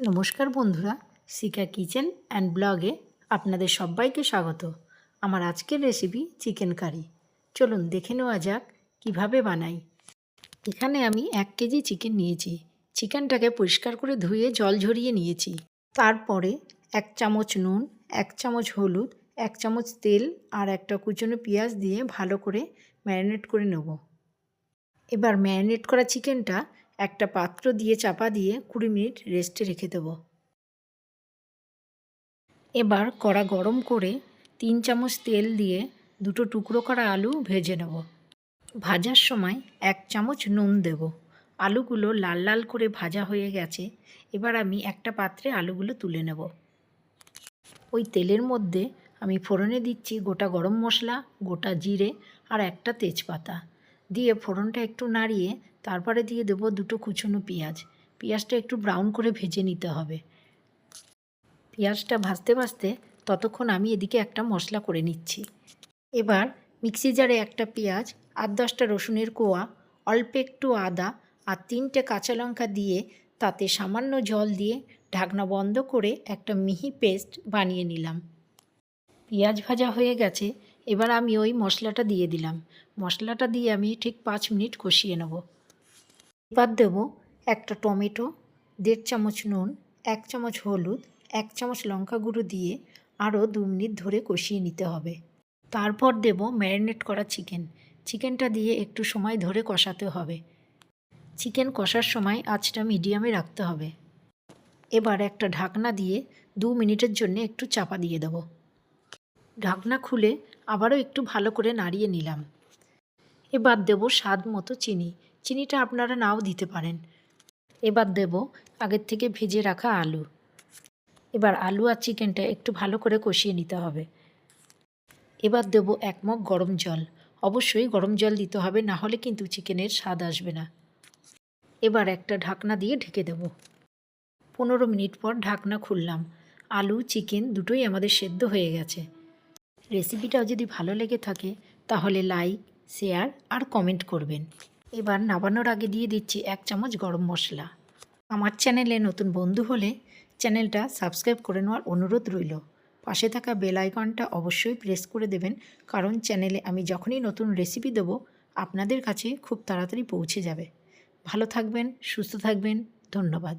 নমস্কার বন্ধুরা, শিখা kitchen and ব্লগে আপনাদের সবাইকে স্বাগত। আমার আজকের রেসিপি চিকেন কারি। চলুন দেখে নেওয়া যাক কিভাবে বানাই। এখানে আমি 1 কেজি চিকেন নিয়েছি। চিকেনটাকে পরিষ্কার করে ধুয়ে জল ঝরিয়ে নিয়েছি। তারপরে 1 চামচ নুন, 1 চামচ হলুদ, 1 চামচ তেল আর একটা কুচনো পেঁয়াজ দিয়ে ভালো করে ম্যারিনেট করে নেব। এবার ম্যারিনেট করা চিকেনটা একটা পাত্র দিয়ে চাপা দিয়ে 20 মিনিট রেস্টে রেখে দেব। এবার কড়া গরম করে 3 চামচ তেল দিয়ে দুটো টুকরো করা আলু ভেজে নেব। ভাজার সময় 1 চামচ নুন দেব। আলুগুলো লাল লাল করে ভাজা হয়ে গেছে। এবার আমি একটা পাত্রে আলুগুলো তুলে নেব। ওই তেলের মধ্যে আমি ফোড়নে দিচ্ছি গোটা গরম মশলা, গোটা জিরে আর একটা তেজপাতা দিয়ে ফোড়নটা একটু নাড়িয়ে তারপরে দিয়ে দেবো দুটো কুচনো পেঁয়াজ। পেঁয়াজটা একটু ব্রাউন করে ভেজে নিতে হবে। পেঁয়াজটা ভাজতে ভাজতে ততক্ষণ আমি এদিকে একটা মশলা করে নিচ্ছি। এবার মিক্সি জারে একটা পেঁয়াজ আর 10টা রসুনের কোয়া, অল্প একটু আদা আর 3টে কাঁচা লঙ্কা দিয়ে তাতে সামান্য জল দিয়ে ঢাকনা বন্ধ করে একটা মিহি পেস্ট বানিয়ে নিলাম। পেঁয়াজ ভাজা হয়ে গেছে। এবার আমি ওই মশলাটা দিয়ে দিলাম। মশলাটা দিয়ে আমি ঠিক 5 মিনিট কষিয়ে নেব। এবার দেবো একটা টমেটো, 1.5 চামচ নুন, 1 চামচ হলুদ, 1 চামচ লঙ্কা গুঁড়ো দিয়ে আরও 2 মিনিট ধরে কষিয়ে নিতে হবে। তারপর দেব ম্যারিনেট করা চিকেনটা দিয়ে একটু সময় ধরে কষাতে হবে। চিকেন কষার সময় আঁচটা মিডিয়ামে রাখতে হবে। এবার একটা ঢাকনা দিয়ে 2 মিনিটের জন্য একটু চাপা দিয়ে দেব। ঢাকনা খুলে আবারও একটু ভালো করে নাড়িয়ে নিলাম। এবার দেব স্বাদ মতো চিনি। চিনিটা আপনারা নাও দিতে পারেন। এবার দেব আগের থেকে ভেজে রাখা আলু। এবার আলু আর চিকেনটা একটু ভালো করে কষিয়ে নিতে হবে। এবার দেব 1 মগ গরম জল। অবশ্যই গরম জল দিতে হবে, না হলে কিন্তু চিকেনের স্বাদ আসবে না। এবার একটা ঢাকনা দিয়ে ঢেকে দেব। 15 মিনিট পর ঢাকনা খুললাম। আলু চিকেন দুটোই আমাদের সেদ্ধ হয়ে গেছে। রেসিপিটা যদি ভালো লেগে থাকে তাহলে লাইক, শেয়ার আর কমেন্ট করবেন। এবার নামানোর আগে দিয়ে দিচ্ছি 1 চামচ গরম মশলা। আমার চ্যানেলে নতুন বন্ধু হলে চ্যানেলটা সাবস্ক্রাইব করে নেওয়ার অনুরোধ রইল। পাশে থাকা বেল আইকনটা অবশ্যই প্রেস করে দেবেন, কারণ চ্যানেলে আমি যখনই নতুন রেসিপি দেব আপনাদের কাছে খুব তাড়াতাড়ি পৌঁছে যাবে। ভালো থাকবেন, সুস্থ থাকবেন। ধন্যবাদ।